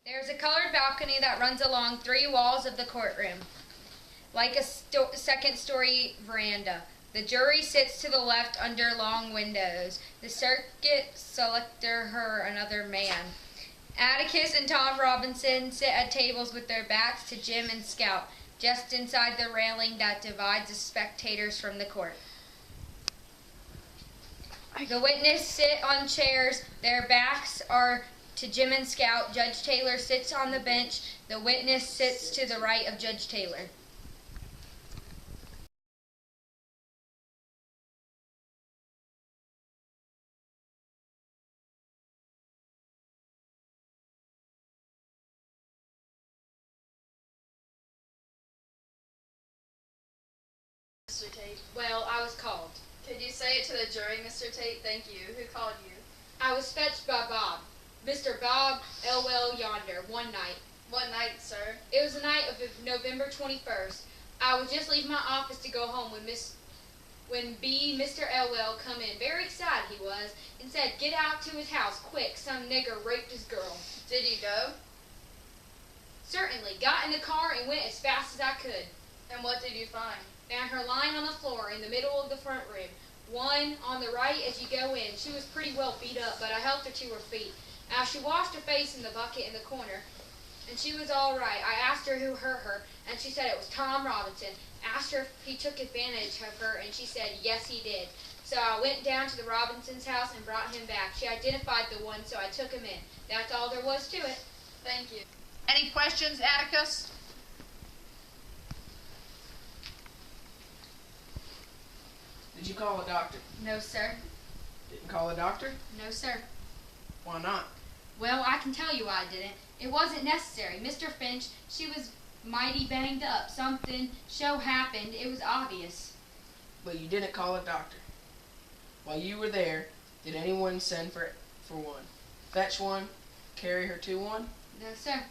There's a colored balcony that runs along 3 walls of the courtroom, like a second-story veranda. The jury sits to the left under long windows. The circuit selector her another man. Atticus and Tom Robinson sit at tables with their backs to Jim and Scout, just inside the railing that divides the spectators from the court. The witnesses sit on chairs. Their backs are to Jim and Scout. Judge Taylor sits on the bench. The witness sits to the right of Judge Taylor. Mr. Tate. Well, I was called. Could you say it to the jury, Mr. Tate? Thank you. Who called you? I was fetched by Bob. Mr. Bob Elwell yonder, one night. What night, sir? It was the night of November 21st. I was just leaving my office to go home when Mr. Elwell come in. Very excited he was, and said, "Get out to his house, quick, some nigger raped his girl." Did you go? Certainly. Got in the car and went as fast as I could. And what did you find? Found her lying on the floor in the middle of the front room. One on the right as you go in. She was pretty well beat up, but I helped her to her feet. As she washed her face in the bucket in the corner, and she was all right. I asked her who hurt her, and she said it was Tom Robinson. Asked her if he took advantage of her, and she said yes, he did. So I went down to the Robinson's house and brought him back. She identified the one, so I took him in. That's all there was to it. Thank you. Any questions, Atticus? Did you call a doctor? No, sir. Didn't call a doctor? No, sir. Why not? Well, I can tell you why I didn't. It wasn't necessary. Mr. Finch, she was mighty banged up. Something happened. It was obvious. But you didn't call a doctor. While you were there, did anyone send for one? Fetch one? Carry her to one? No, sir.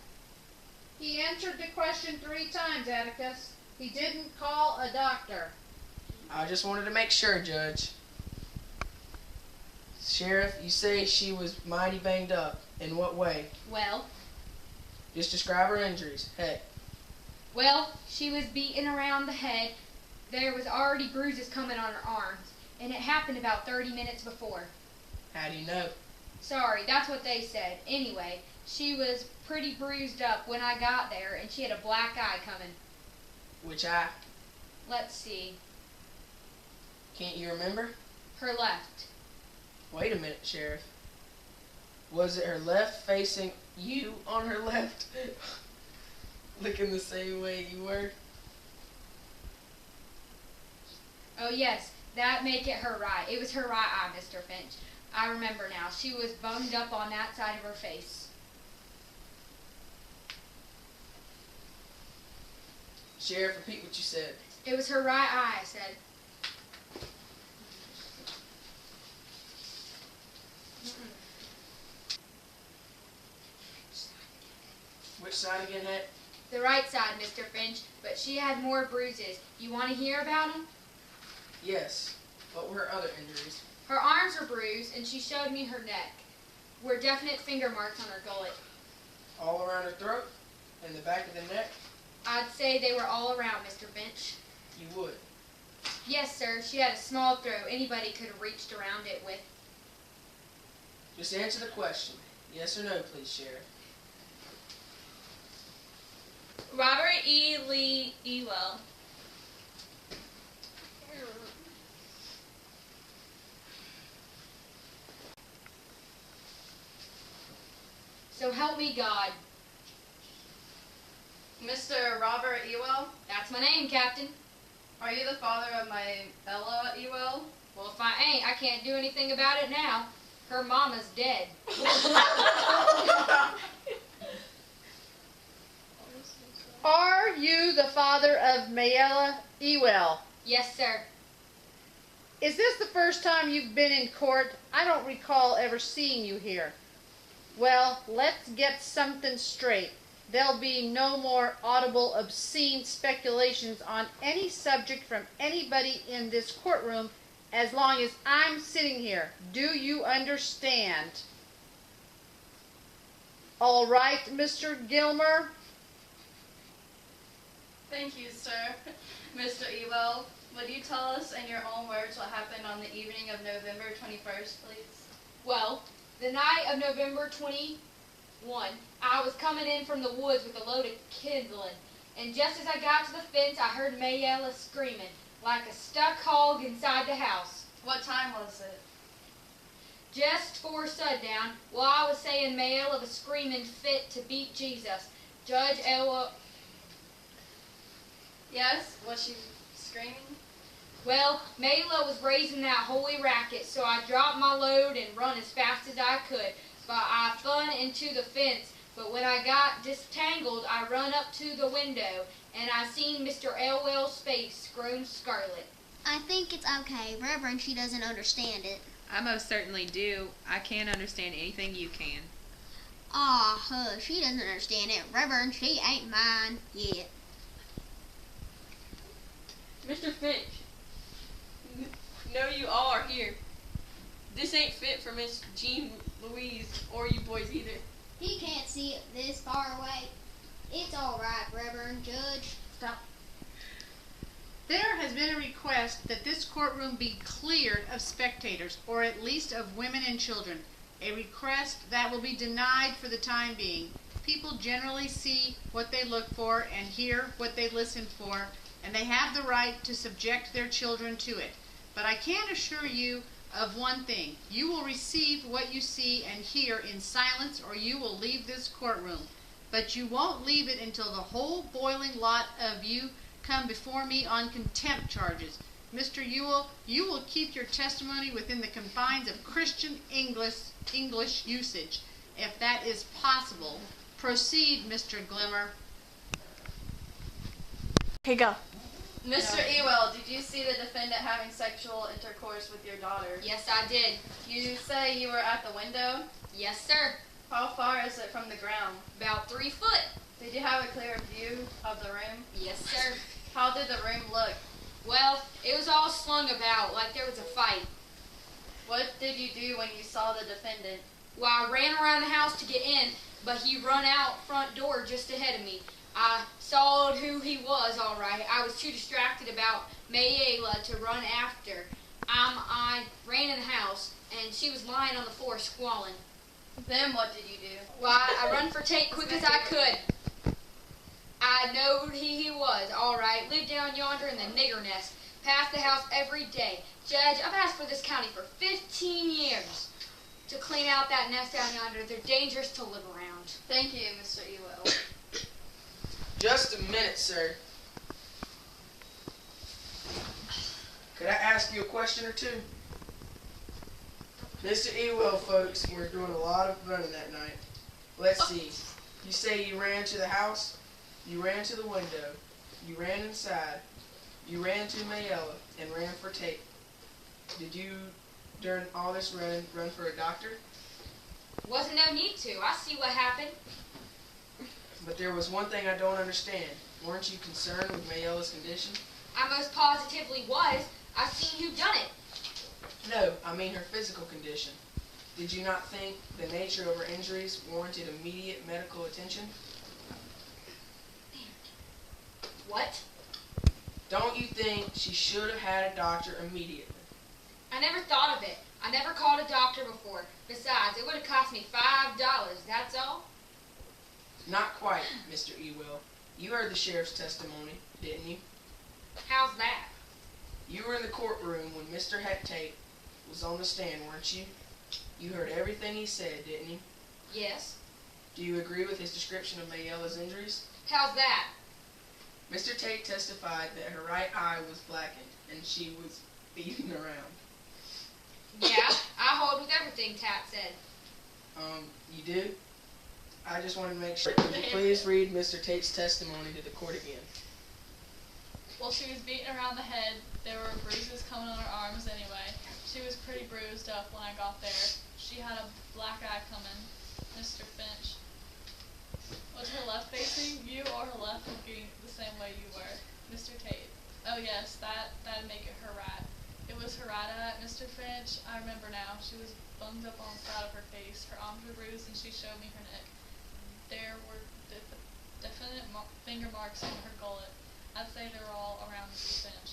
He answered the question 3 times, Atticus. He didn't call a doctor. I just wanted to make sure, Judge. Sheriff, you say she was mighty banged up. In what way? Well, Just describe her injuries. Heck. Well, she was beaten around the head. There was already bruises coming on her arms, and it happened about 30 minutes before. How do you know? Sorry, that's what they said. Anyway, she was pretty bruised up when I got there, and she had a black eye coming. Which eye? Let's see. Can't you remember? Her left. Wait a minute, Sheriff. Was it her left facing you on her left? Looking the same way you were? Oh, yes, that make it her right. It was her right eye, Mr. Finch. I remember now. She was bunged up on that side of her face. Sheriff, repeat what you said. It was her right eye, I said. Which side again, Heck? The right side, Mr. Finch, but she had more bruises. You want to hear about them? Yes. What were her other injuries? Her arms were bruised, and she showed me her neck. Were definite finger marks on her gullet. All around her throat? And the back of the neck? I'd say they were all around, Mr. Finch. You would. Yes, sir. She had a small throat. Anybody could have reached around it with. Just answer the question. Yes or no, please, Sheriff. Robert E. Lee Ewell. So help me God. Mr. Robert Ewell, That's my name, Captain. are you the father of my Ella Ewell? Well, if I ain't, I can't do anything about it now. Her mama's dead. Are you the father of Mayella Ewell? Yes, sir. Is this the first time you've been in court? I don't recall ever seeing you here. Well, let's get something straight. There'll be no more audible, obscene speculations on any subject from anybody in this courtroom as long as I'm sitting here. Do you understand? All right, Mr. Gilmer. Thank you, sir. Mr. Ewell, would you tell us in your own words what happened on the evening of November 21st, please? Well, the night of November 21, I was coming in from the woods with a load of kindling, and just as I got to the fence, I heard Mayella screaming like a stuck hog inside the house. What time was it? Just 4 sundown, while I was saying Mayella was screaming fit to beat Jesus, Judge Ella. Yes? Was she screaming? Well, Mayla was raising that holy racket, so I dropped my load and run as fast as I could. But I fun into the fence, but when I got disentangled, I run up to the window, and I seen Mr. Elwell's face grown scarlet. I think it's okay. Reverend, she doesn't understand it. I most certainly do. I can't understand anything you can. Ah, hush. She doesn't understand it. Reverend, she ain't mine yet. Mr. Finch. No, you all are here. This ain't fit for Miss Jean Louise or you boys either. He can't see it this far away. It's all right, Reverend Judge. Stop. There has been a request that this courtroom be cleared of spectators, or at least of women and children. A request that will be denied for the time being. People generally see what they look for and hear what they listen for, and they have the right to subject their children to it. But I can assure you of one thing. You will receive what you see and hear in silence, or you will leave this courtroom. But you won't leave it until the whole boiling lot of you come before me on contempt charges. Mr. Ewell, you will keep your testimony within the confines of Christian English usage, if that is possible. Proceed, Mr. Glimmer. Okay, go. Mr. Ewell, did you see the defendant having sexual intercourse with your daughter? Yes, I did. You say you were at the window? Yes, sir. How far is it from the ground? About 3 foot. Did you have a clear view of the room? Yes, sir. How did the room look? Well, it was all slung about like there was a fight. What did you do when you saw the defendant? Well, I ran around the house to get in, but he run out front door just ahead of me. I saw who he was, all right. I was too distracted about Mayela to run after. I ran in the house, and she was lying on the floor squalling. Then what did you do? Well, I run for Tate quick as I could. I knowed who he was, all right. Lived down yonder in the nigger nest. Passed the house every day. Judge, I've asked for this county for 15 years to clean out that nest down yonder. They're dangerous to live around. Thank you, Mr. Ewell. Just a minute, sir. Could I ask you a question or two? Mr. Ewell, folks, we're doing a lot of running that night. Let's see. You say you ran to the house, you ran to the window, you ran inside, you ran to Mayella, and ran for Tate. Did you, during all this running, run for a doctor? Wasn't no need to. I see what happened. But there was one thing I don't understand. Weren't you concerned with Mayella's condition? I most positively was. I seen who done it. No, I mean her physical condition. Did you not think the nature of her injuries warranted immediate medical attention? What? Don't you think she should have had a doctor immediately? I never thought of it. I never called a doctor before. Besides, it would have cost me $5, that's all. Not quite, Mr. Ewell. You heard the sheriff's testimony, didn't you? How's that? You were in the courtroom when Mr. Tate was on the stand, weren't you? You heard everything he said, didn't you? Yes. Do you agree with his description of Mayella's injuries? How's that? Mr. Tate testified that her right eye was blackened and she was beaten around. Yeah, I hold with everything Tat said. You do? I just wanted to make sure. Would you please read Mr. Tate's testimony to the court again? Well, she was beaten around the head. There were bruises coming on her arms anyway. She was pretty bruised up when I got there. She had a black eye coming. Mr. Finch. Was her left facing you or her left looking the same way you were? Mr. Tate. Oh yes, that'd make it her right. It was her right eye, Mr. Finch. I remember now. She was bunged up on the side of her face. Her arms were bruised and she showed me her neck. There were definite finger marks on her gullet. I'd say they were all around Mrs. Finch.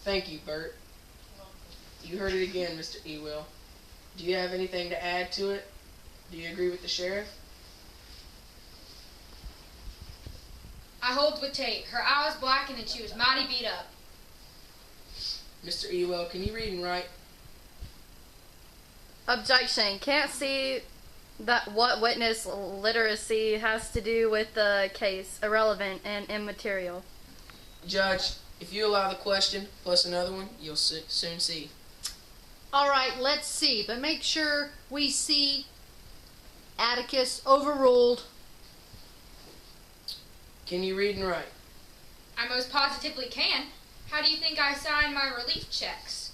Thank you, Bert. You heard it again, Mr. Ewell. Do you have anything to add to it? Do you agree with the sheriff? I hold with Tate. Her eye was blackened and she was mighty beat up. Mr. Ewell, can you read and write? Objection. Can't see that what witness literacy has to do with the case. Irrelevant and immaterial. Judge, if you allow the question plus another one, you'll soon see. All right, let's see, but make sure we see Atticus overruled. Can you read and write? I most positively can. How do you think I sign my relief checks?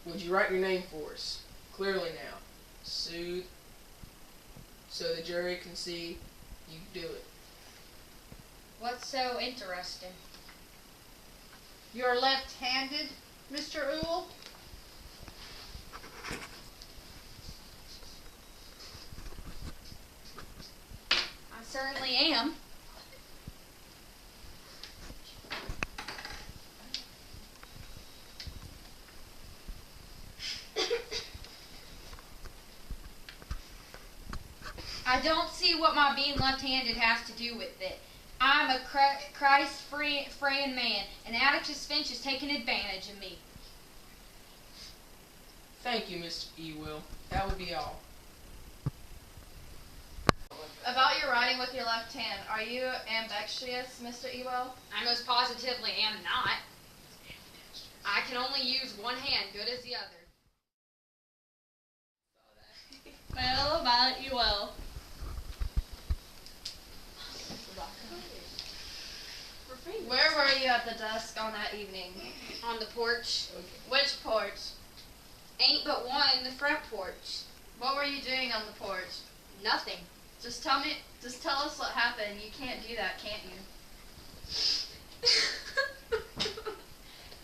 Would you write your name for us? Clearly now. Soothe. So the jury can see you do it. What's so interesting? You're left-handed, Mr. Ewell? I certainly am. I don't see what my being left-handed has to do with it. I'm a Christ-free man, and Atticus Finch is taking advantage of me. Thank you, Mr. Ewell. That would be all. About your writing with your left hand, are you ambidextrous, Mr. Ewell? I most positively am not. I can only use one hand, good as the other. Well, about Ewell. Where were you at the desk on that evening? On the porch. Which porch? Ain't but one, the front porch. What were you doing on the porch? Nothing. Just tell us what happened. You can't do that, can't you?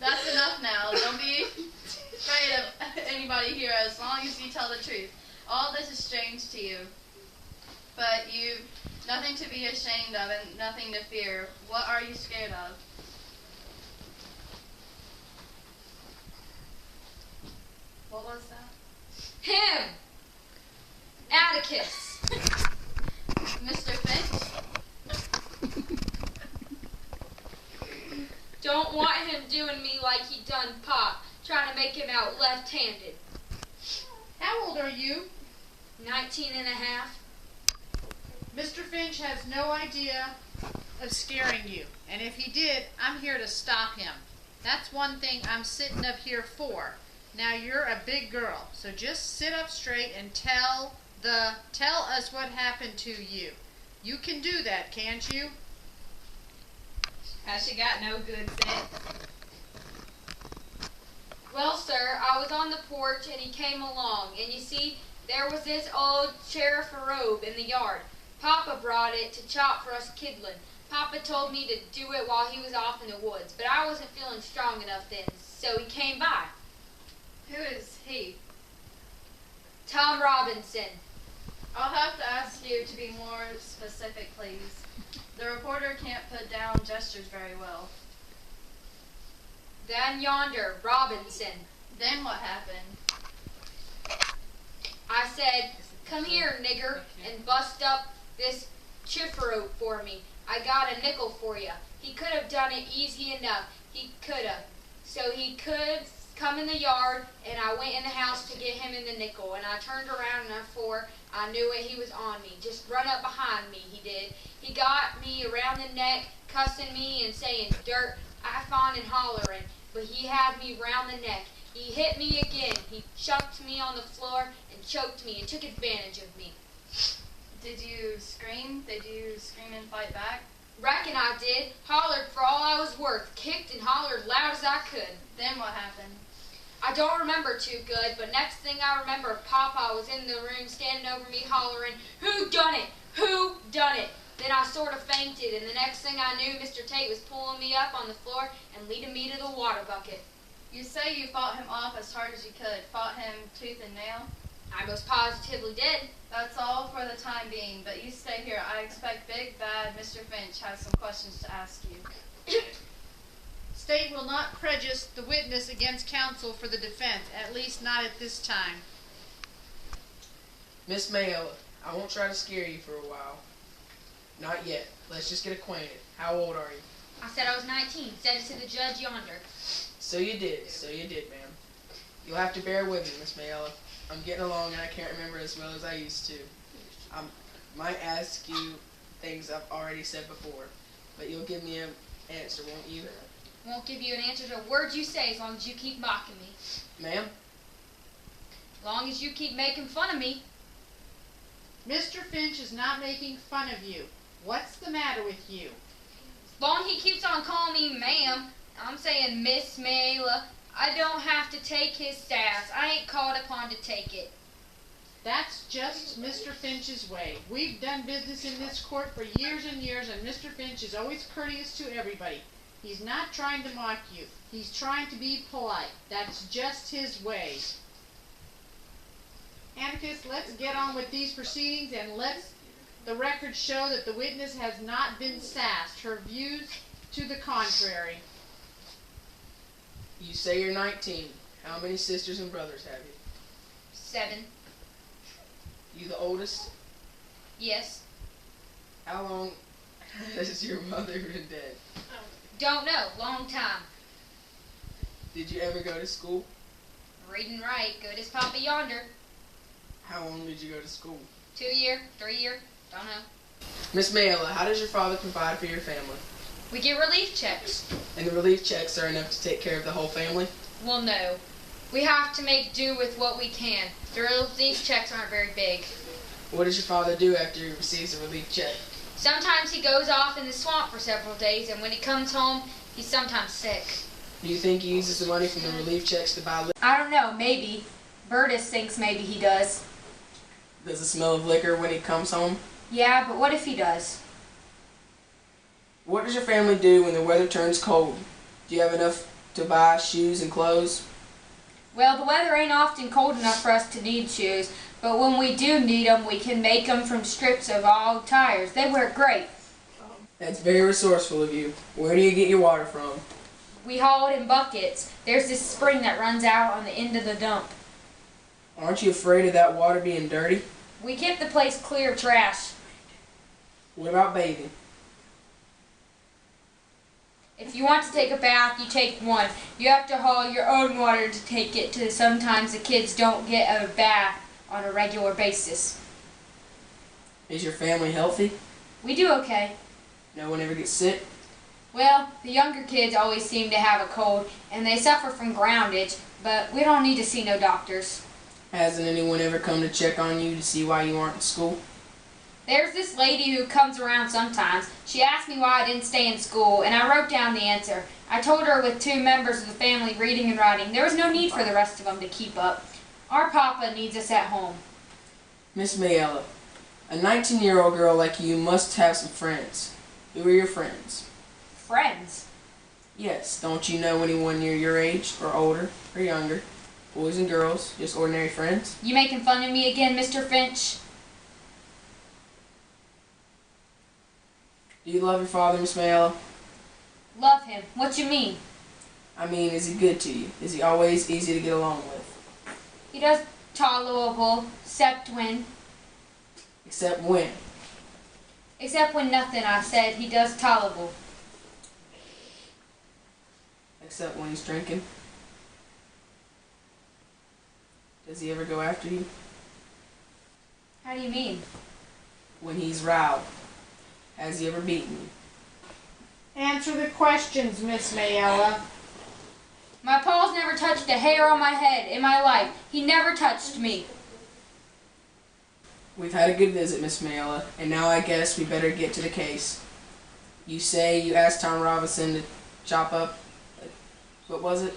That's enough now. Don't be afraid of anybody here as long as you tell the truth. All this is strange to you, but you've nothing to be ashamed of and nothing to fear. What are you scared of? What was that? Him! Atticus! Mr. Finch? Don't want him doing me like he done Pop, trying to make him out left-handed. How old are you? 19 and a half. Mr. Finch has no idea of scaring you, and if he did, I'm here to stop him. That's one thing I'm sitting up here for. Now you're a big girl, so just sit up straight and tell us what happened to you. You can do that, can't you? Has she got no good sense? Well, sir, I was on the porch and he came along, and you see, there was this old sheriff robe in the yard. Papa brought it to chop for us kidlin'. Papa told me to do it while he was off in the woods, but I wasn't feeling strong enough then, so he came by. Who is he? Tom Robinson. I'll have to ask you to be more specific, please. The reporter can't put down gestures very well. Down yonder, Robinson. Then what happened? I said, come here, nigger, and bust up this chifferote for me. I got a nickel for you. He could have done it easy enough. He could have. So he could come in the yard, and I went in the house to get him in the nickel, and I turned around, and I knew it, he was on me. Just run up behind me, he did. He got me around the neck, cussing me and saying dirt, I-fon and hollering, but he had me round the neck. He hit me again. He chucked me on the floor and choked me and took advantage of me. Did you scream? Did you scream and fight back? Reckon I did. Hollered for all I was worth. Kicked and hollered loud as I could. Then what happened? I don't remember too good, but next thing I remember, Papa was in the room standing over me hollering, "Who done it? Who done it?" Then I sort of fainted, and the next thing I knew, Mr. Tate was pulling me up on the floor and leading me to the water bucket. You say you fought him off as hard as you could. Fought him tooth and nail? I most positively did. That's all for the time being, but you stay here. I expect Big Bad Mr. Finch has some questions to ask you. State will not prejudice the witness against counsel for the defense, at least not at this time. Miss Mayella, I won't try to scare you for a while. Not yet. Let's just get acquainted. How old are you? I said I was 19. Said it to the judge yonder. So you did, ma'am. You'll have to bear with me, Miss Mayella. I'm getting along and I can't remember as well as I used to. I might ask you things I've already said before, but you'll give me an answer, won't you? Won't give you an answer to a word you say as long as you keep mocking me. Ma'am? As long as you keep making fun of me. Mr. Finch is not making fun of you. What's the matter with you? As long as he keeps on calling me ma'am, I'm saying Miss Mayla, I don't have to take his sass. I ain't called upon to take it. That's just Mr. Finch's way. We've done business in this court for years and years, and Mr. Finch is always courteous to everybody. He's not trying to mock you. He's trying to be polite. That's just his way. Amicus, let's get on with these proceedings and let the record show that the witness has not been sassed. Her views to the contrary. You say you're 19. How many sisters and brothers have you? 7. You the oldest? Yes. How long has your mother been dead? Don't know. Long time. Did you ever go to school? Read and write. Good as Papa yonder. How long did you go to school? 2 year, 3 year. Don't know. Miss Mayella, how does your father provide for your family? We get relief checks. And the relief checks are enough to take care of the whole family? Well, no. We have to make do with what we can. The relief checks aren't very big. What does your father do after he receives a relief check? Sometimes he goes off in the swamp for several days, and when he comes home, he's sometimes sick. Do you think he uses the money from the relief checks to buy liquor? I don't know. Maybe. Burtis thinks maybe he does. Does it smell of liquor when he comes home? Yeah, but what if he does? What does your family do when the weather turns cold? Do you have enough to buy shoes and clothes? Well, the weather ain't often cold enough for us to need shoes, but when we do need them, we can make them from strips of all tires. They work great. That's very resourceful of you. Where do you get your water from? We haul it in buckets. There's this spring that runs out on the end of the dump. Aren't you afraid of that water being dirty? We keep the place clear of trash. What about bathing? If you want to take a bath, you take one. You have to haul your own water to take it to. Sometimes the kids don't get a bath on a regular basis. Is your family healthy? We do okay. No one ever gets sick? Well, the younger kids always seem to have a cold, and they suffer from groundage, but we don't need to see no doctors. Hasn't anyone ever come to check on you to see why you aren't in school? There's this lady who comes around sometimes. She asked me why I didn't stay in school, and I wrote down the answer. I told her with 2 members of the family reading and writing, there was no need for the rest of them to keep up. Our papa needs us at home. Miss Mayella, a 19-year-old girl like you must have some friends. Who are your friends? Friends? Yes, don't you know anyone near your age, or older, or younger? Boys and girls, just ordinary friends? You making fun of me again, Mr. Finch? Do you love your father, Miss Mayella? Love him. What you mean? I mean, is he good to you? Is he always easy to get along with? He does tolerable, except when nothing, I said. He does tolerable. Except when he's drinking? Does he ever go after you? How do you mean? When he's riled. Has he ever beaten you? Answer the questions, Miss Mayella. My pa's never touched a hair on my head in my life. He never touched me. We've had a good visit, Miss Mayella, and now I guess we better get to the case. You say you asked Tom Robinson to chop up, what was it?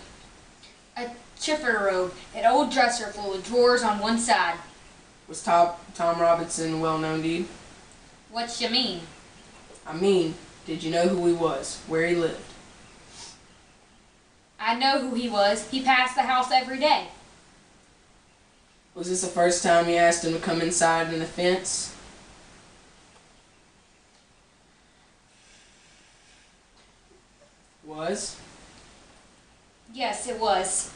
A chipper robe, an old dresser full of drawers on one side. Was Tom Robinson well known to you? What you mean? I mean, did you know who he was, where he lived? I know who he was. He passed the house every day. Was this the first time you asked him to come inside in the fence? Was? Yes, it was.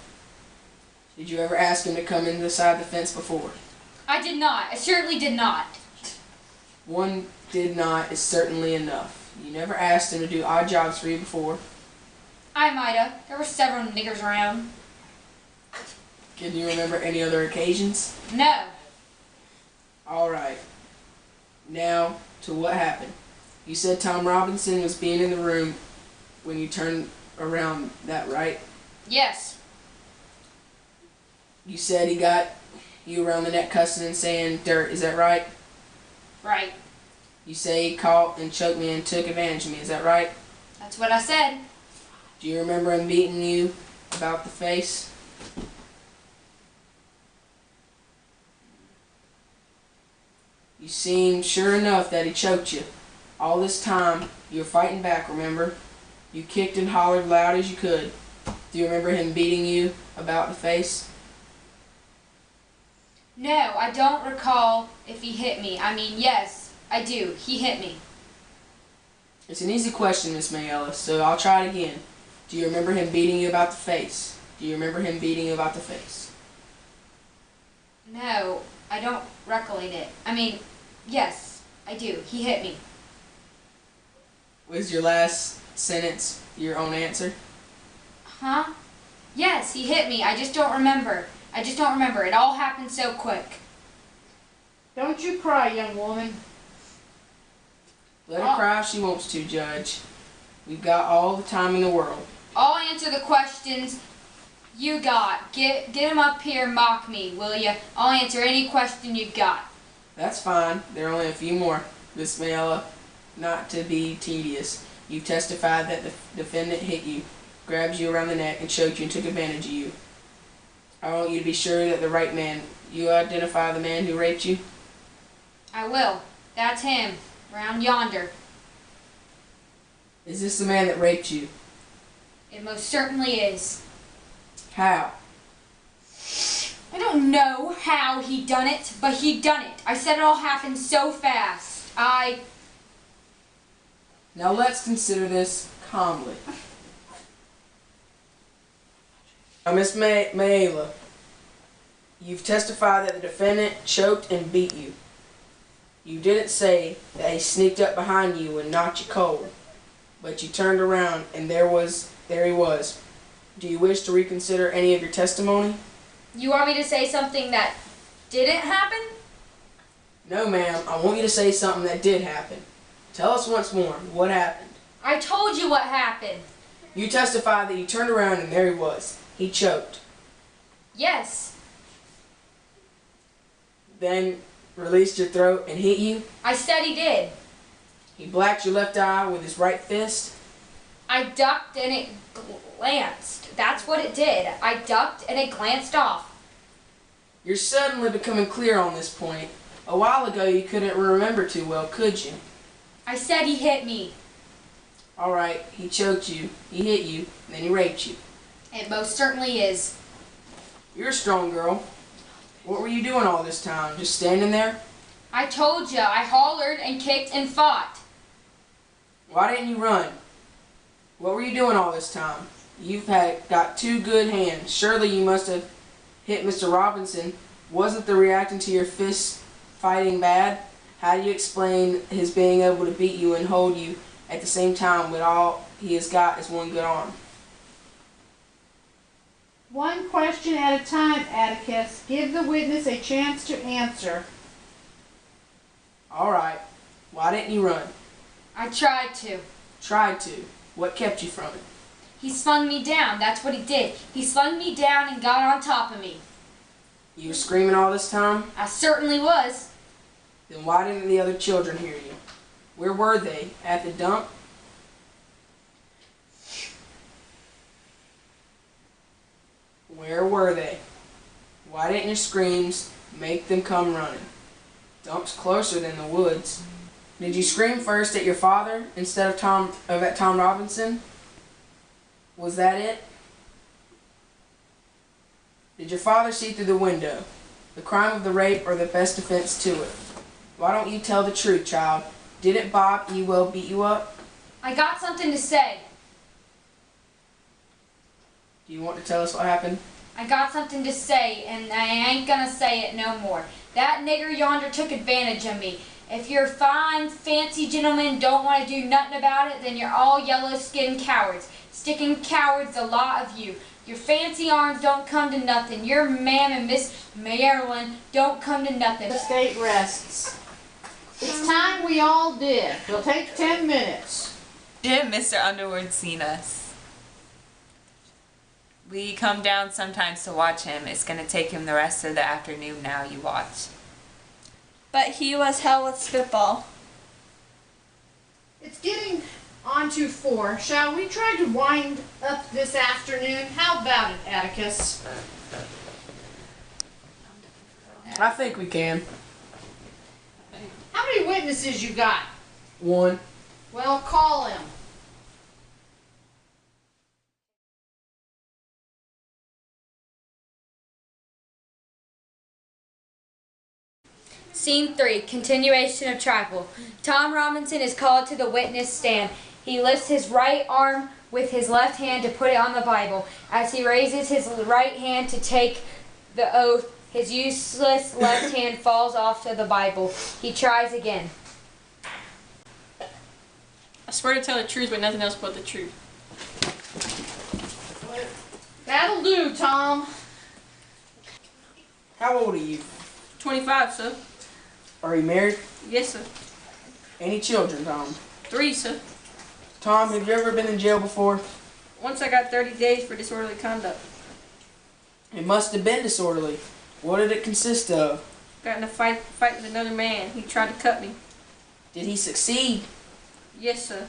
Did you ever ask him to come inside the fence before? I did not. I certainly did not. One did not is certainly enough. You never asked him to do odd jobs for you before. I might have. There were several niggers around. Can you remember any other occasions? No. Alright. Now, to what happened. You said Tom Robinson was being in the room when you turned around, that right? Yes. You said he got you around the neck cussing and saying dirt, is that right? Right. You say he caught and choked me and took advantage of me, is that right? That's what I said. Do you remember him beating you about the face? You seemed sure enough that he choked you. All this time, you were fighting back, remember? You kicked and hollered loud as you could. Do you remember him beating you about the face? No, I don't recall if he hit me. I mean, yes, I do. He hit me. It's an easy question, Miss Mayella, so I'll try it again. Do you remember him beating you about the face? Do you remember him beating you about the face? No, I don't recollect it. I mean, yes, I do. He hit me. Was your last sentence your own answer? Huh? Yes, he hit me. I just don't remember. I just don't remember. It all happened so quick. Don't you cry, young woman. Let her cry if she wants to, Judge. We've got all the time in the world. I'll answer the questions you got. Get him up here and mock me, will you? I'll answer any question you got. That's fine. There are only a few more. Miss Mayella, not to be tedious, you testified that the defendant hit you, grabbed you around the neck, and choked you and took advantage of you. I want you to be sure that the right man, you identify the man who raped you? I will. That's him, round yonder. Is this the man that raped you? It most certainly is. How? I don't know how he done it, but he done it. I said it all happened so fast. Now let's consider this calmly. Now, Miss Mayella, you've testified that the defendant choked and beat you. You didn't say that he sneaked up behind you and knocked you cold, but you turned around and there he was. Do you wish to reconsider any of your testimony? You want me to say something that didn't happen? No, ma'am. I want you to say something that did happen. Tell us once more what happened. I told you what happened. You testified that you turned around and there he was. He choked. Yes. Then released your throat and hit you. I said he did. He blacked your left eye with his right fist. I ducked and it glanced. That's what it did. I ducked and it glanced off. You're suddenly becoming clear on this point. A while ago you couldn't remember too well, could you? I said he hit me. All right, he choked you, he hit you, and then he raped you. It most certainly is. You're a strong girl. What were you doing all this time? Just standing there? I told you. I hollered and kicked and fought. Why didn't you run? What were you doing all this time? You've got two good hands. Surely you must have hit Mr. Robinson. Wasn't the reacting to your fist fighting bad? How do you explain his being able to beat you and hold you at the same time when all he has got is one good arm? One question at a time, Atticus. Give the witness a chance to answer. All right. Why didn't you run? I tried to. Tried to. What kept you from it? He slung me down. That's what he did. He slung me down and got on top of me. You were screaming all this time? I certainly was. Then why didn't the other children hear you? Where were they? At the dump? Where were they? Why didn't your screams make them come running? Dump's closer than the woods. Did you scream first at your father instead of at Tom Robinson? Was that it? Did your father see through the window? the crime of the rape or the best defense to it. Why don't you tell the truth, child? Didn't Bob Ewell beat you up? I got something to say. Do you want to tell us what happened? I got something to say, and I ain't gonna say it no more. That nigger yonder took advantage of me. If your fine, fancy gentlemen don't want to do nothing about it, then you're all yellow-skinned cowards. Sticking cowards, the lot of you. Your fancy arms don't come to nothing. Your ma'am and Miss Marilyn don't come to nothing. The state rests. It's time we all did. It'll take 10 minutes. Did Mr. Underwood seen us? We come down sometimes to watch him. It's going to take him the rest of the afternoon now, you watch. But he was hell with spitball. It's getting on to 4. Shall we try to wind up this afternoon? How about it, Atticus? I think we can. How many witnesses you got? 1. Well, call him. Scene 3, continuation of trial. Tom Robinson is called to the witness stand. He lifts his right arm with his left hand to put it on the Bible. As he raises his right hand to take the oath, his useless left hand falls off to the Bible. He tries again. I swear to tell the truth, but nothing else but the truth. That'll do, Tom. How old are you? 25, sir. Are you married? Yes, sir. Any children, Tom? 3, sir. Tom, have you ever been in jail before? Once I got 30 days for disorderly conduct. It must have been disorderly. What did it consist of? Got in a fight with another man. He tried to cut me. Did he succeed? Yes, sir.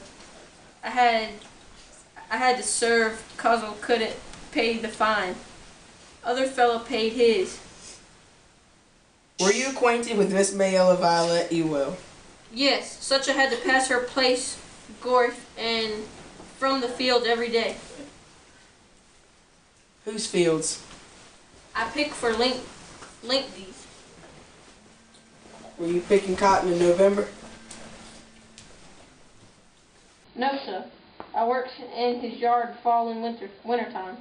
I had to serve cause I couldn't pay the fine. Other fellow paid his. Were you acquainted with Miss Mayella Violet Ewell? Yes, such I had to pass her place, Gorf, and from the field every day. Whose fields? I picked for Linkby's. Were you picking cotton in November? No, sir. I worked in his yard fall and wintertime.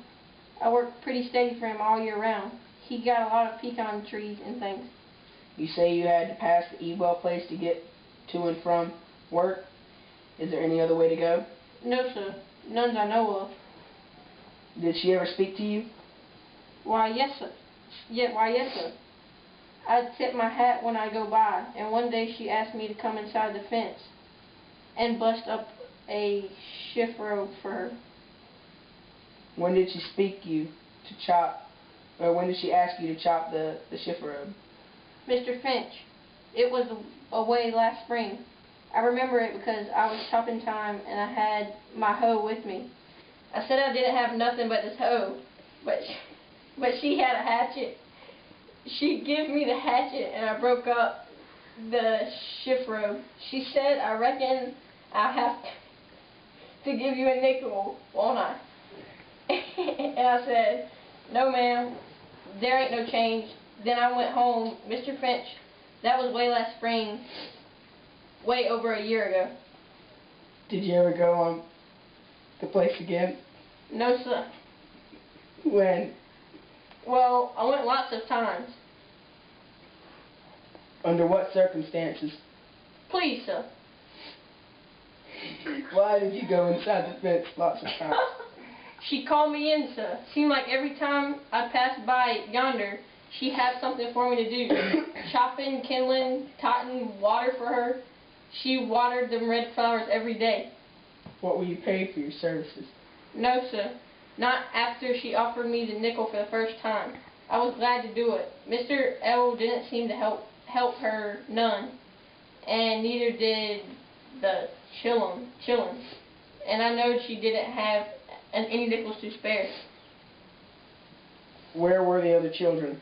I worked pretty steady for him all year round. He got a lot of pecan trees and things. You say you had to pass the Ewell place to get to and from work. Is there any other way to go? No, sir. None I know of. Did she ever speak to you? Why, yes, sir. Why, yes, sir. I tip my hat when I go by, and one day she asked me to come inside the fence and bust up a shift robe for her. When did she speak you to chop, or when did she ask you to chop the shift robe? Mr. Finch, it was away last spring. I remember it because I was chopping time and I had my hoe with me. I said I didn't have nothing but this hoe, but she had a hatchet. She gave me the hatchet and I broke up the shift robe. She said, I reckon I'll have to give you a nickel, won't I? And I said, no ma'am, there ain't no change. Then I went home. Mr. Finch, that was way last spring, way over a year ago. Did you ever go on the place again? No, sir. When? Well, I went lots of times. Under what circumstances? Please, sir. Why did you go inside the fence lots of times? She called me in, sir. Seemed like every time I passed by yonder, she had something for me to do. Chopping, kindling, cotton, water for her. She watered them red flowers every day. What were you paid for your services? No, sir. Not after she offered me the nickel for the first time. I was glad to do it. Mr. L. didn't seem to help her none. And neither did the chillin'. And I know she didn't have any nickels to spare. Where were the other children?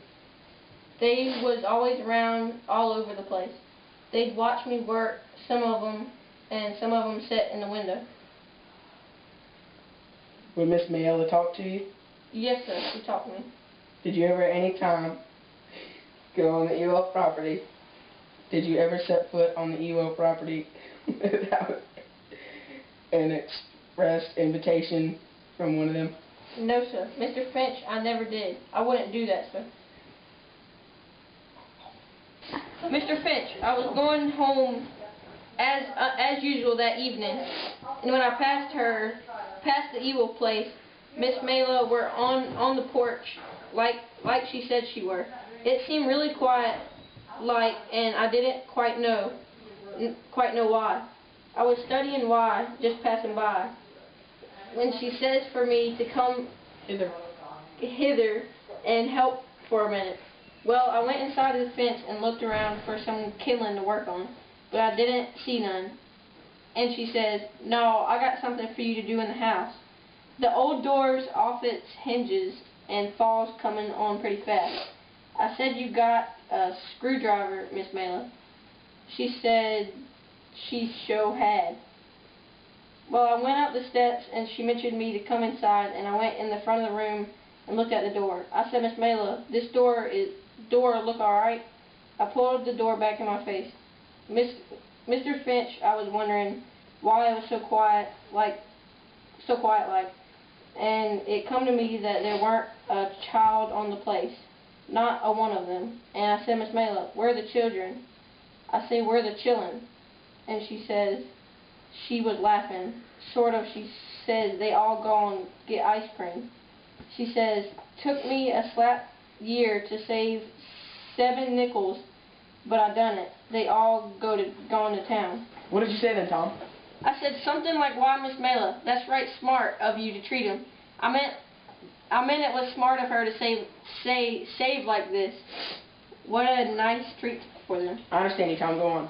They was always around all over the place. They'd watch me work, some of them, and some of them sit in the window. Would Miss Mayella talk to you? Yes, sir, she taught me. Did you ever at any time go on the Ewell property. Did you ever set foot on the Ewell property without an expressed invitation from one of them? No, sir. Mr. Finch, I never did. I wouldn't do that, sir. Mr. Finch, I was going home as usual that evening, and when I past the Ewell place, Miss Mela were on the porch like she said she were. It seemed really quiet, and I didn't quite know why. I was studying why, just passing by, when she says for me to come hither and help for a minute. Well, I went inside of the fence and looked around for some kindling to work on, but I didn't see none. And she says, "No, I got something for you to do in the house. The old door's off its hinges and fall's coming on pretty fast." I said, "You got a screwdriver, Miss Mela?" She said she sure had. Well, I went up the steps and she mentioned me to come inside, and I went in the front of the room and looked at the door. I said, "Miss Mela, this door look alright?" I pulled the door back in my face. Mr. Finch, I was wondering why it was so quiet like, and it come to me that there weren't a child on the place, not a one of them. And I said, "Miss Mela, where are the children?" I say, "Where are the chillin'?" And she says, she was laughing, sort of. She says they all gone get ice cream. She says, "Took me a slap year to save 7 nickels, but I done it. They all gone to town." What did you say then, Tom? I said something like, "Why, Miss Mela, that's right smart of you to treat 'em." I meant it was smart of her to save like this. What a nice treat for them. I understand you, Tom. Go on.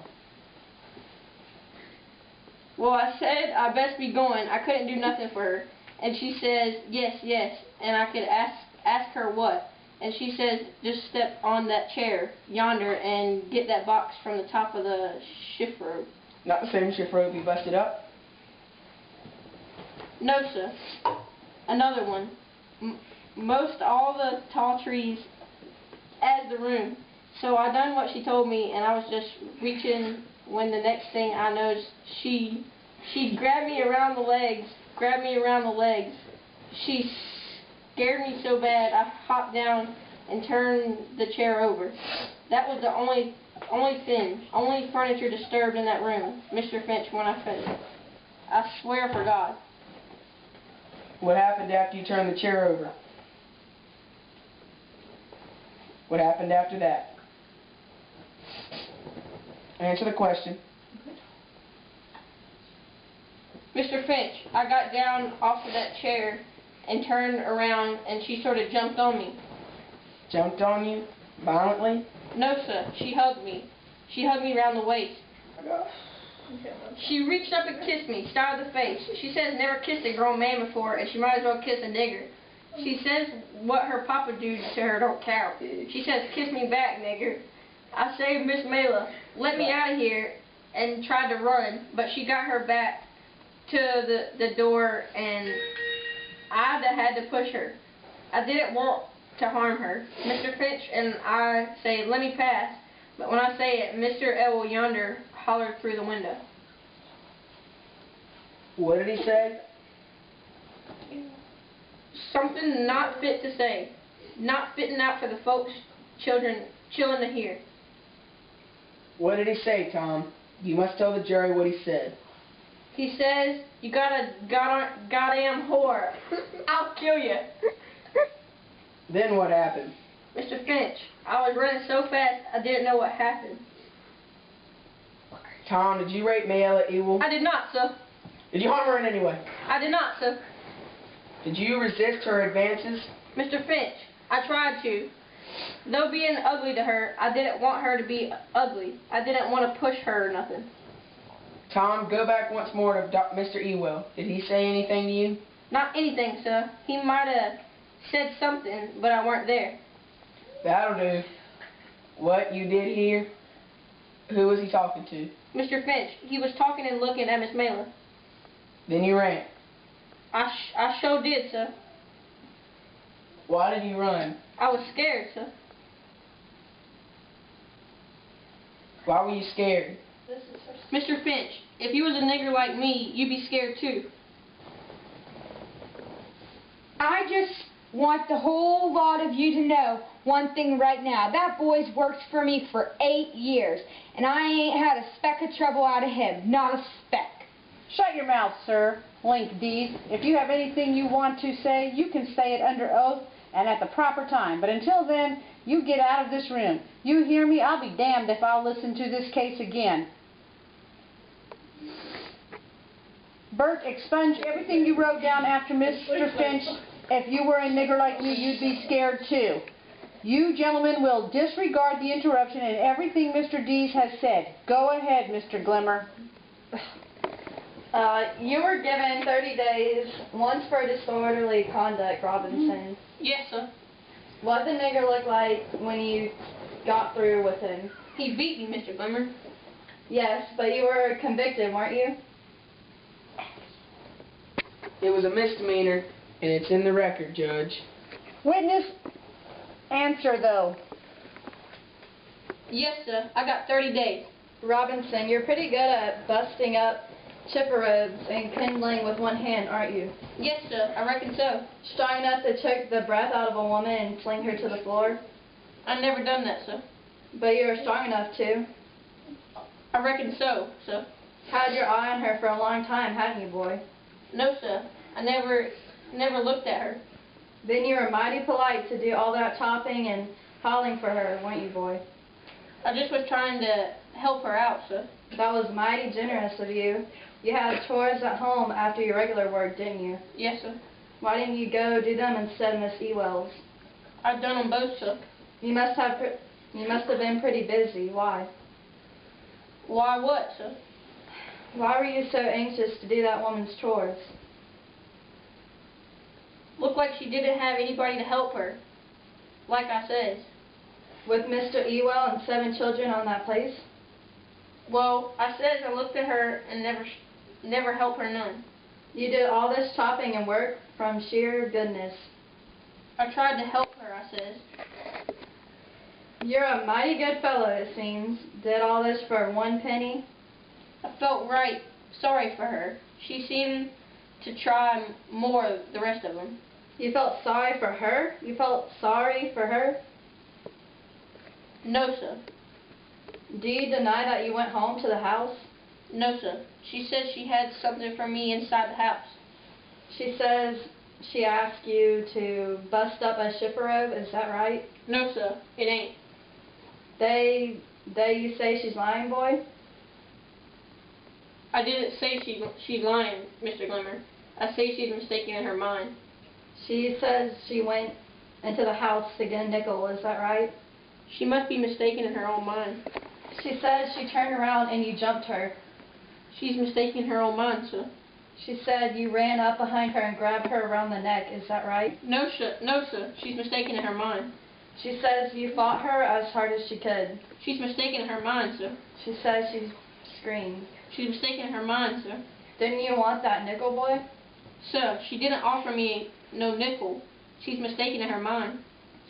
Well, I said I best be going. I couldn't do nothing for her. And she says, yes. And I could ask her what. And she says, "Just step on that chair yonder and get that box from the top of the shift rope." Not the same shift rope you busted up? No, sir. Another one. Most all the tall trees as the room. So I done what she told me, and I was just reaching when the next thing I noticed, she grabbed me around the legs. She scared me so bad I hopped down and turned the chair over. That was the only furniture disturbed in that room, Mr. Finch, when I said it. I swear for God. What happened after you turned the chair over? What happened after that? Answer the question. Mr. Finch, I got down off of that chair and turned around, and she sort of jumped on me. Jumped on you? Violently? No, sir. She hugged me. She hugged me around the waist. She reached up and kissed me, side of the face. She says never kissed a grown man before, and she might as well kiss a nigger. She says what her papa do to her don't count. She says, "Kiss me back, nigger." I say, "Miss Mela, let me out of here," and tried to run, but she got her back to the door, and I had to push her. I didn't want to harm her. Mr. Finch and I say, "Let me pass," but when I say it, Mr. Ewell yonder hollered through the window. What did he say? Something not fit to say. Not fitting out for the folks, children, chillin' to hear. What did he say, Tom? You must tell the jury what he said. He says, "You got a goddamn whore. I'll kill you." Then what happened? Mr. Finch, I was running so fast I didn't know what happened. Tom, did you rape Mayella Ewell? I did not, sir. Did you harm her in any way? I did not, sir. Did you resist her advances? Mr. Finch, I tried to. Though being ugly to her, I didn't want her to be ugly. I didn't want to push her or nothing. Tom, go back once more to Mr. Ewell. Did he say anything to you? Not anything, sir. He might have said something, but I weren't there. That'll do. What you did hear? Who was he talking to? Mr. Finch, he was talking and looking at Miss Mela. Then you ran. I sure did, sir. Why did you run? I was scared, sir. Why were you scared? Mr. Finch, if you was a nigger like me, you'd be scared too. I just want the whole lot of you to know one thing right now. That boy's worked for me for 8 years, and I ain't had a speck of trouble out of him. Not a speck. Shut your mouth, sir. Link Dees. If you have anything you want to say, you can say it under oath and at the proper time. But until then, you get out of this room. You hear me? I'll be damned if I'll listen to this case again. Bert, expunge everything you wrote down after Mr. Finch. If you were a nigger like me, you'd be scared too. You gentlemen will disregard the interruption and everything Mr. Dees has said. Go ahead, Mr. Glimmer. You were given 30 days, once for disorderly conduct, Robinson. Yes, sir. What did the nigger look like when you got through with him? He beat me, Mr. Glimmer. Yes, but you were convicted, weren't you? It was a misdemeanor, and it's in the record, Judge. Witness, answer though. Yes, sir. I got 30 days. Robinson, you're pretty good at busting up chipper-robes and kindling with one hand, aren't you? Yes, sir. I reckon so. Strong enough to choke the breath out of a woman and sling her to the floor? I never done that, sir. But you were strong enough to. I reckon so, sir. Had your eye on her for a long time, hadn't you, boy? No, sir. I never looked at her. Then you were mighty polite to do all that chopping and hauling for her, weren't you, boy? I just was trying to help her out, sir. That was mighty generous of you. You had chores at home after your regular work, didn't you? Yes, sir. Why didn't you go do them instead of Miss Ewell's? I've done them both, sir. You must have been pretty busy. Why? Why what, sir? Why were you so anxious to do that woman's chores? Looked like she didn't have anybody to help her. Like I said. With Mr. Ewell and 7 children on that place? Well, I said I looked at her and never helped her none. You did all this chopping and work from sheer goodness. I tried to help her, I says. You're a mighty good fellow, it seems. Did all this for 1 penny? I felt sorry for her. She seemed to try more of the rest of them. You felt sorry for her? You felt sorry for her? No, sir. Do you deny that you went home to the house? No, sir. She said she had something for me inside the house. She says she asked you to bust up a shipper robe, is that right? No, sir. It ain't. You say she's lying, boy? I didn't say she's lying, Mr. Glimmer. I say she's mistaken in her mind. She says she went into the house to get a nickel, is that right? She must be mistaken in her own mind. She says she turned around and you jumped her. She's mistaken in her own mind, sir. She said you ran up behind her and grabbed her around the neck, is that right? No, sir. She's mistaken in her mind. She says you fought her as hard as she could. She's mistaken in her mind, sir. She says she screamed. She's mistaken in her mind, sir. Didn't you want that nickel, boy? Sir, she didn't offer me no nickel. She's mistaken in her mind.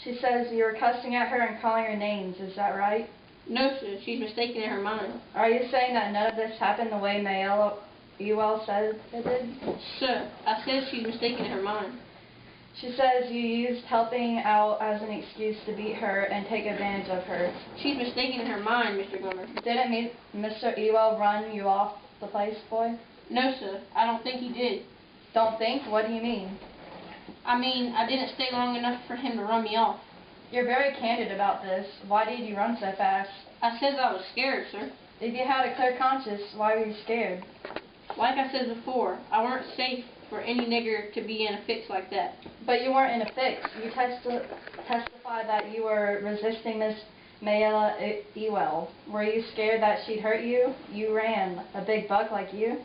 She says you were cussing at her and calling her names, is that right? No, sir. She's mistaken in her mind. Are you saying that none of this happened the way Ewell said it did? Sir, I said she's mistaken in her mind. She says you used helping out as an excuse to beat her and take advantage of her. She's mistaken in her mind, Mr. Glimmer. Didn't Mr. Ewell run you off the place, boy? No, sir. I don't think he did. Don't think? What do you mean? I mean, I didn't stay long enough for him to run me off. You're very candid about this. Why did you run so fast? I says I was scared, sir. If you had a clear conscience, why were you scared? Like I said before, I weren't safe for any nigger to be in a fix like that. But you weren't in a fix. You testified that you were resisting Miss Mayella Ewell. Were you scared that she'd hurt you? You ran. A big buck like you?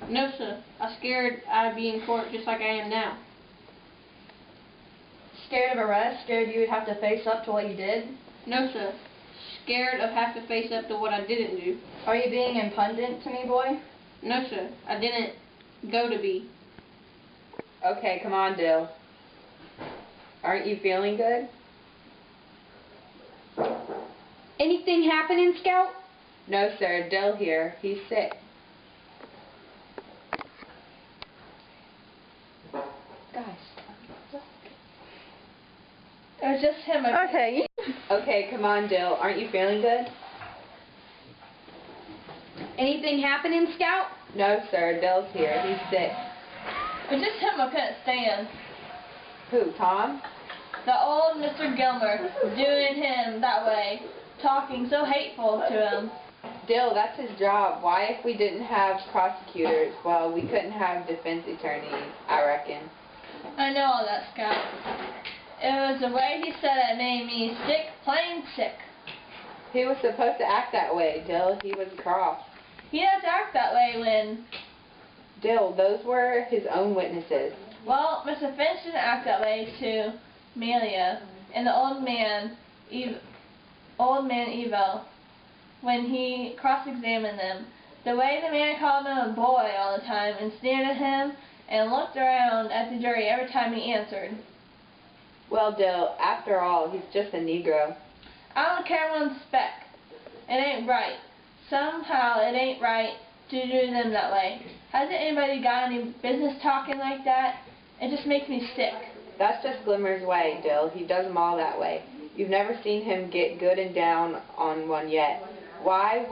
No, sir. I scared I'd be in court just like I am now. Scared of arrest? Scared you would have to face up to what you did? No, sir. Scared of have to face up to what I didn't do. Are you being impudent to me, boy? No, sir. I didn't go to be. Okay, come on, Dill. Aren't you feeling good? Anything happening, Scout? No, sir. Dill here. He's sick. Guys. It was just him. Okay. Okay, come on, Dill. Aren't you feeling good? Anything happening, Scout? No, sir. Dill's here. He's sick. It was just him I couldn't stand. Who, Tom? The old Mr. Gilmer doing him that way, talking so hateful to him. Dill, that's his job. Why, if we didn't have prosecutors, well, we couldn't have defense attorneys, I reckon. I know all that, Scout. It was the way he said it made me sick, plain sick. He was supposed to act that way, Dill. He was cross. He doesn't act that way when... Dill, those were his own witnesses. Well, Mr. Finch didn't act that way to Amelia and the old man Evo, when he cross-examined them. The way the man called him a boy all the time and sneered at him and looked around at the jury every time he answered. Well, Dill, after all, he's just a Negro. I don't care one speck. It ain't right. Somehow it ain't right to do them that way. Hasn't anybody got any business talking like that? It just makes me sick. That's just Glimmer's way, Dill. He does them all that way. You've never seen him get good and down on one yet. Why,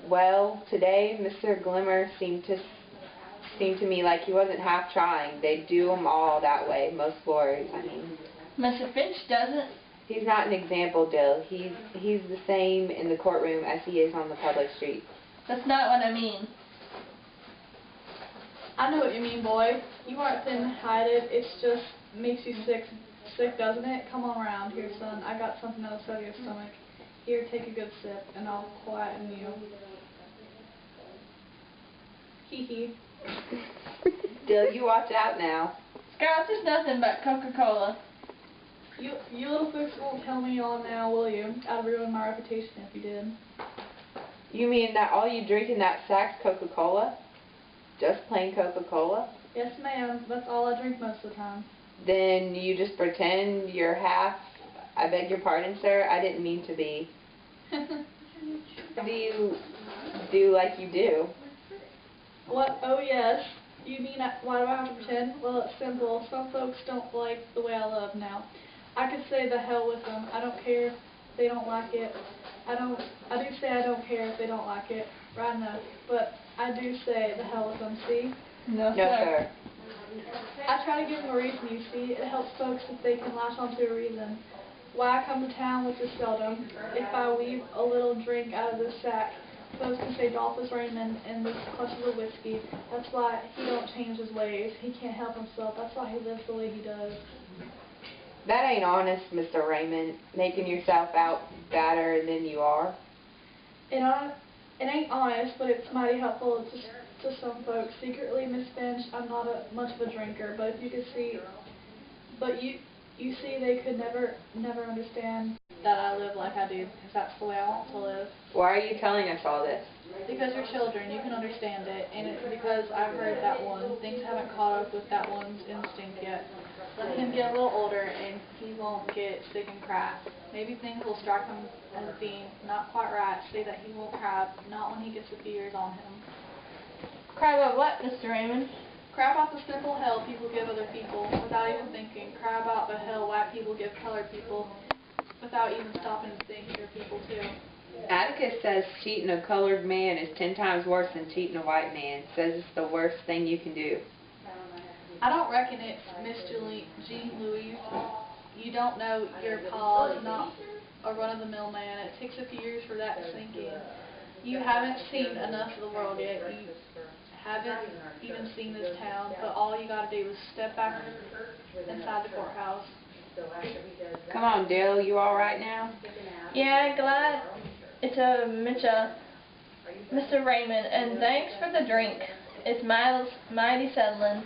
well, today Mr. Glimmer seemed to me like he wasn't half trying. They do them all that way, most lawyers, I mean. Mr. Finch doesn't. He's not an example, Dill. He's the same in the courtroom as he is on the public street. That's not what I mean. I know what you mean, boy. You aren't thin to hide it. It just makes you sick, doesn't it? Come on around here, son. I got something else out of your stomach. Here, take a good sip, and I'll quieten you. Hee hee. Dill, you watch out now. Scout, there's nothing but Coca-Cola. You little folks won't tell me on now, will you? I'd ruin my reputation if you did. You mean that all you drink in that sack's Coca-Cola? Just plain Coca-Cola? Yes, ma'am. That's all I drink most of the time. Then you just pretend you're half... I beg your pardon, sir. I didn't mean to be. Do you do like you do? What? Oh, yes. You mean, why do I have to pretend? Well, it's simple. Some folks don't like the way I love now. I could say the hell with them. I don't care if they don't like it. I do say I don't care if they don't like it. Right enough. But I do say the hell with them, see? No, sir. I try to give them a reason, you see. It helps folks if they can latch onto a reason. Why I come to town, which is seldom. If I weave a little drink out of this sack, folks can say Dolphus Raymond and this clutches of whiskey. That's why he don't change his ways. He can't help himself. That's why he lives the way he does. That ain't honest, Mr. Raymond, making yourself out badder than you are. It ain't honest, but it's mighty helpful to some folks. Secretly, Miss Finch, I'm not much of a drinker, but if you could see, you see, they could never understand that I live like I do, because that's the way I want to live. Why are you telling us all this? Because you're children, you can understand it, and it's because I've heard that one. Things haven't caught up with that one's instinct yet. Let him get a little older, and he won't get sick and cry. Maybe things will strike him as being not quite right, say that he won't cry, not when he gets a few years on him. Cry about what, Mr. Raymond? Cry about the simple hell people give other people, without even thinking. Cry about the hell white people give colored people, without even stopping to think they're people too. Atticus says cheating a colored man is 10 times worse than cheating a white man. Says it's the worst thing you can do. I don't reckon it's Miss Jean Louise. You don't know your pa is not a run-of-the-mill man. It takes a few years for that to sink in. You haven't seen enough of the world yet. You haven't even seen this town, but all you gotta do is step back inside the courthouse. Come on, Dill. You all right now? Yeah, glad it's a Mr. Raymond, and thanks for the drink. It's mighty settling.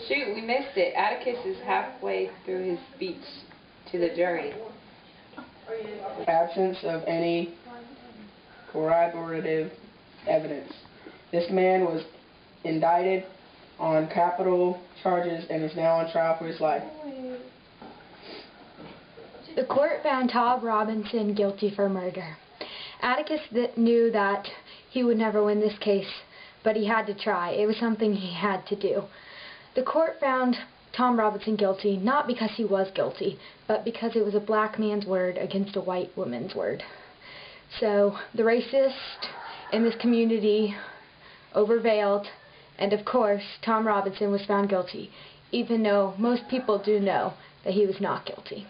Shoot, we missed it. Atticus is halfway through his speech to the jury. Absence of any corroborative evidence. This man was indicted on capital charges and is now on trial for his life. The court found Todd Robinson guilty for murder. Atticus knew that he would never win this case, but he had to try. It was something he had to do. The court found Tom Robinson guilty, not because he was guilty, but because it was a black man's word against a white woman's word. So the racist in this community overveiled, and of course Tom Robinson was found guilty, even though most people do know that he was not guilty.